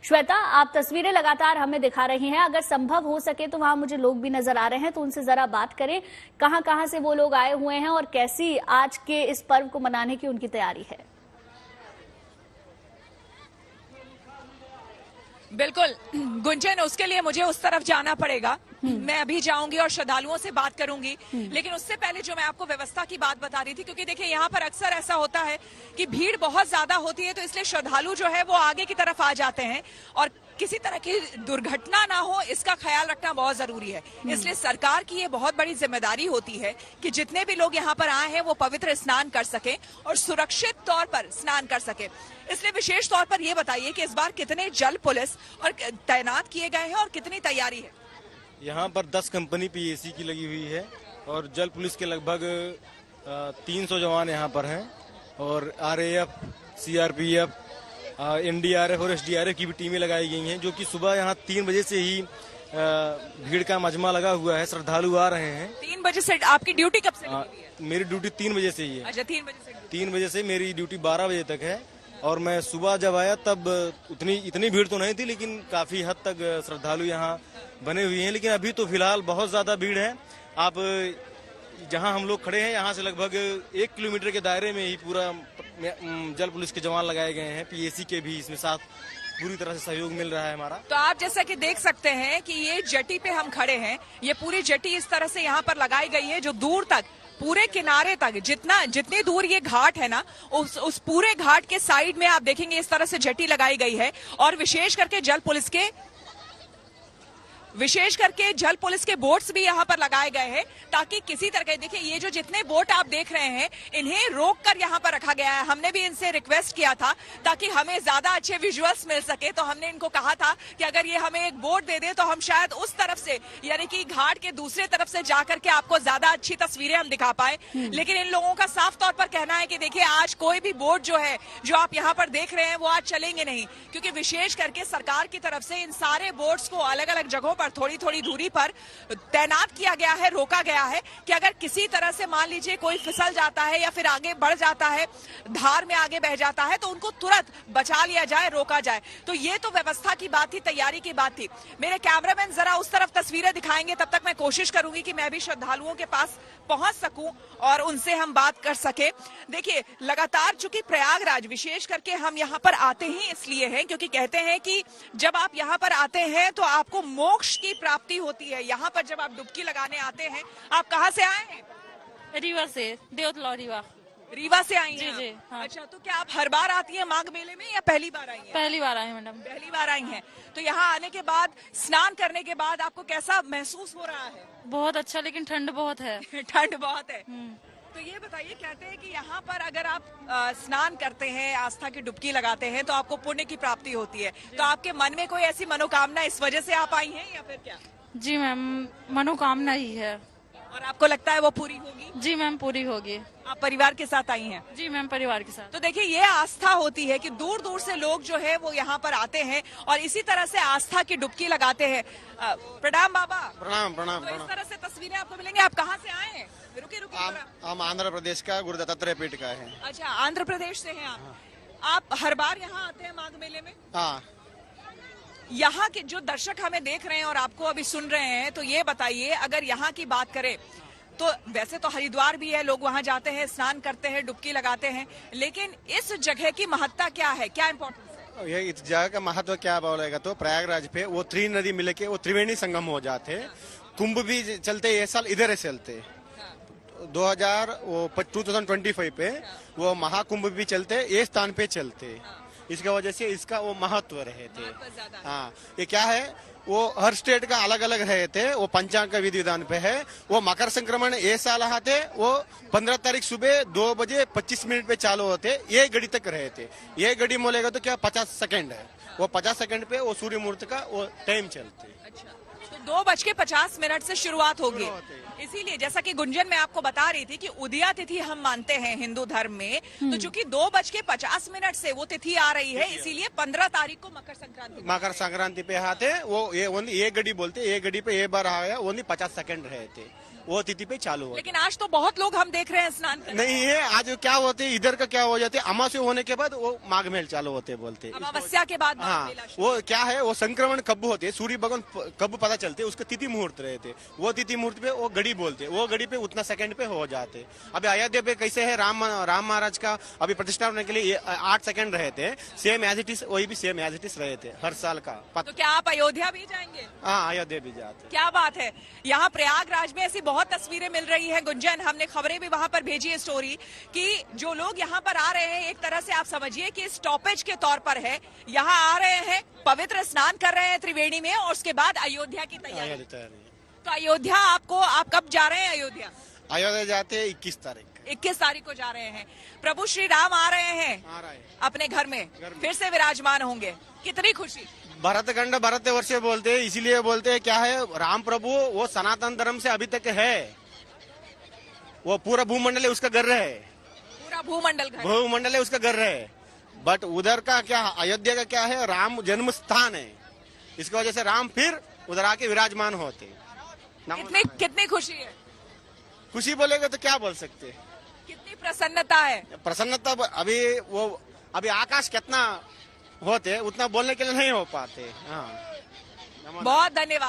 श्वेता, आप तस्वीरें लगातार हमें दिखा रही हैं। अगर संभव हो सके तो वहां मुझे लोग भी नजर आ रहे हैं, तो उनसे जरा बात करें। कहां कहां से वो लोग आए हुए हैं और कैसी आज के इस पर्व को मनाने की उनकी तैयारी है? बिल्कुल गुंजन, उसके लिए मुझे उस तरफ जाना पड़ेगा। मैं अभी जाऊंगी और श्रद्धालुओं से बात करूंगी, लेकिन उससे पहले जो मैं आपको व्यवस्था की बात बता रही थी, क्योंकि देखिए यहाँ पर अक्सर ऐसा होता है कि भीड़ बहुत ज्यादा होती है, तो इसलिए श्रद्धालु जो है वो आगे की तरफ आ जाते हैं और किसी तरह की दुर्घटना ना हो इसका ख्याल रखना बहुत जरूरी है। इसलिए सरकार की ये बहुत बड़ी जिम्मेदारी होती है कि जितने भी लोग यहाँ पर आए हैं वो पवित्र स्नान कर सकें और सुरक्षित तौर पर स्नान कर सकें। इसलिए विशेष तौर पर ये बताइए कि इस बार कितने जल पुलिस और तैनात किए गए हैं और कितनी तैयारी है? यहाँ पर 10 कंपनी पीएसी की लगी हुई है और जल पुलिस के लगभग 300 जवान यहाँ पर हैं और आरएएफ, सीआरपीएफ, एनडीआरएफ और एसडीआरएफ की भी टीमें लगाई गई हैं, जो कि सुबह यहाँ 3 बजे से ही भीड़ का मजमा लगा हुआ है। श्रद्धालु आ रहे हैं। 3 बजे से आपकी ड्यूटी कब से लगी है? मेरी ड्यूटी 3 बजे से ही है। अच्छा, 3 बजे से? 3 बजे से मेरी ड्यूटी 12 बजे तक है और मैं सुबह जब आया तब इतनी भीड़ तो नहीं थी, लेकिन काफी हद तक श्रद्धालु यहाँ बने हुए हैं। लेकिन अभी तो फिलहाल बहुत ज्यादा भीड़ है। आप जहाँ हम लोग खड़े हैं यहाँ से लगभग 1 किलोमीटर के दायरे में ही पूरा जल पुलिस के जवान लगाए गए हैं। पीएसी के भी इसमें साथ पूरी तरह से सहयोग मिल रहा है हमारा। तो आप जैसा कि देख सकते हैं कि ये जेटी पे हम खड़े हैं, ये पूरी जेटी इस तरह से यहाँ पर लगाई गई है जो दूर तक, पूरे किनारे तक, जितनी दूर ये घाट है ना, उस पूरे घाट के साइड में आप देखेंगे इस तरह से जेटी लगाई गई है। और विशेष करके जल पुलिस के बोट्स भी यहाँ पर लगाए गए हैं, ताकि किसी तरह के, देखिए ये जो जितने बोट आप देख रहे हैं इन्हें रोक कर यहाँ पर रखा गया है। हमने भी इनसे रिक्वेस्ट किया था ताकि हमें ज्यादा अच्छे विजुअल्स मिल सके, तो हमने इनको कहा था कि अगर ये हमें एक बोट दे दे तो हम शायद उस तरफ से, यानी कि घाट के दूसरे तरफ से जाकर के आपको ज्यादा अच्छी तस्वीरें हम दिखा पाए। लेकिन इन लोगों का साफ तौर पर कहना है कि देखिए आज कोई भी बोट जो है, जो आप यहाँ पर देख रहे हैं, वो आज चलेंगे नहीं, क्योंकि विशेष करके सरकार की तरफ से इन सारे बोट्स को अलग अलग जगहों पर थोड़ी थोड़ी दूरी पर तैनात किया गया है, रोका गया है कि अगर किसी तरह से मान लीजिए कोई फिसल जाता है या फिर आगे बढ़ जाता है, धार में आगे बह जाता है, तो उनको तुरंत बचा लिया जाए, रोका जाए। तो ये तो व्यवस्था की बात थी, तैयारी की बात थी। मेरे कैमरामैन जरा उस तरफ तस्वीरें दिखाएंगे, तब तक मैं कोशिश करूंगी कि मैं भी श्रद्धालुओं के पास पहुंच सकूं और उनसे हम बात कर सके। देखिए लगातार चूंकि प्रयागराज, विशेष करके हम यहाँ पर आते ही इसलिए हैं क्योंकि कहते हैं कि जब आप यहाँ पर आते हैं तो आपको मोक्ष की प्राप्ति होती है। यहाँ पर जब आप डुबकी लगाने आते हैं, आप कहाँ से आए हैं? रीवा से, देवतला रीवा से आई हैं? जी हाँ। अच्छा, तो क्या आप हर बार आती हैं माघ मेले में या पहली बार आई हैं? पहली बार आई मैडम। पहली बार आई हैं। तो यहाँ आने के बाद, स्नान करने के बाद आपको कैसा महसूस हो रहा है? बहुत अच्छा, लेकिन ठंड बहुत है। ठंड बहुत है। तो ये बताइए, कहते हैं कि यहाँ पर अगर आप स्नान करते हैं, आस्था की डुबकी लगाते हैं, तो आपको पुण्य की प्राप्ति होती है। तो आपके मन में कोई ऐसी मनोकामना इस वजह से आप आई हैं या फिर क्या? जी मैम, मनोकामना ही है। और आपको लगता है वो पूरी होगी? जी मैम, पूरी होगी। आप परिवार के साथ आई हैं? जी मैम, परिवार के साथ। तो देखिए ये आस्था होती है कि दूर दूर से लोग जो है वो यहाँ पर आते हैं और इसी तरह से आस्था की डुबकी लगाते हैं। प्रणाम बाबा। प्रणाम प्रणाम। तो इस तरह से तस्वीरें आपको मिलेंगे। आप कहाँ से आए हैं? रुके हम आंध्र प्रदेश का गुरु दत्तात्रेय पीठ का है। अच्छा, आंध्र प्रदेश से हैं आप? आप हर बार यहाँ आते हैं माघ मेले में? हाँ। यहाँ के जो दर्शक हमें देख रहे हैं और आपको अभी सुन रहे हैं, तो ये बताइए, अगर यहाँ की बात करें तो वैसे तो हरिद्वार भी है, लोग वहाँ जाते हैं, स्नान करते हैं, डुबकी लगाते हैं, लेकिन इस जगह की महत्ता क्या है, क्या इम्पोर्टेंस है? ये इस जगह का महत्व क्या बोलेगा तो प्रयागराज पे वो 3 नदी मिले के वो त्रिवेणी संगम हो जाते। कुंभ भी चलते, ये साल इधर से चलते। 2025 पे वो महाकुंभ भी चलते, ये स्थान पे चलते। इसके वजह से इसका वो महत्व रहे थे। हाँ, ये क्या है, वो हर स्टेट का अलग अलग रहे थे। वो पंचांग का विधि विधान पे है। वो मकर संक्रमण ये साल आते, वो 15 तारीख सुबह 2 बजे 25 मिनट पे चालू होते, ये घड़ी तक रहे थे। ये घड़ी मोलेगा तो क्या 50 सेकंड है, वो 50 सेकंड पे वो सूर्य मुहूर्त का वो टाइम चलते। अच्छा, तो 2:50 से शुरुआत होगी। इसीलिए जैसा कि गुंजन मैं आपको बता रही थी कि उदया तिथि हम मानते हैं हिंदू धर्म में, तो चूंकि 2:50 से वो तिथि आ रही है, इसीलिए 15 तारीख को मकर संक्रांति पे आते। वो ये घड़ी बोलते, ये घड़ी पे ये बार आया, ओनली 50 सेकंड रहे थे। वो तिथि पे चालू होते लेकिन आज तो बहुत लोग हम देख रहे हैं स्नान कर नहीं है। आज क्या होते हैं, इधर का क्या हो जाते, अमावस्या होने के बाद वो माघ मेल चालू होते बोलते। अमावस्या के बाद माघ हाँ, मेला शुरू। वो क्या है, वो संक्रमण कब होते हैं, सूर्य भगवान कब पता चलते, उसके तिथि मुहूर्त रहते, वो तिथि मुहूर्त पे वो घड़ी बोलते, वो घड़ी पे उतना सेकंड पे हो जाते। अभी अयोध्या पे कैसे है, राम महाराज का अभी प्रतिष्ठा होने के लिए 8 सेकंड रहे थे, सेम एज इट इज, वही भी सेम एज इट इज रहे थे हर साल का। तो क्या आप अयोध्या भी जाएंगे? हाँ, अयोध्या भी जाते। क्या बात है। यहाँ प्रयागराज में ऐसी बहुत तस्वीरें मिल रही है गुंजन, हमने खबरें भी वहां पर भेजी है स्टोरी कि जो लोग यहाँ पर आ रहे हैं, एक तरह से आप समझिए कि स्टॉपेज के तौर पर है, यहाँ आ रहे हैं, पवित्र स्नान कर रहे हैं त्रिवेणी में और उसके बाद अयोध्या की तैयारी। तो अयोध्या आप कब जा रहे हैं अयोध्या? अयोध्या जाते 21 तारीख 21 तारीख को जा रहे हैं। प्रभु श्री राम आ रहे हैं आ रहा है अपने घर में फिर से विराजमान होंगे, कितनी खुशी। भरतखंड भरत वर्ष बोलते हैं, इसीलिए बोलते हैं क्या है, राम प्रभु वो सनातन धर्म से अभी तक है, वो पूरा भूमंडल है उसका घर है, पूरा भूमंडल है उसका घर है। बट उधर का क्या, अयोध्या का क्या है, राम जन्म स्थान है, इसकी वजह से राम फिर उधर आके विराजमान होते। कितनी खुशी है। खुशी बोलेगा तो क्या बोल सकते, कितनी प्रसन्नता है। प्रसन्नता अभी आकाश कितना होते उतना बोलने के लिए नहीं हो पाते। हाँ, बहुत धन्यवाद।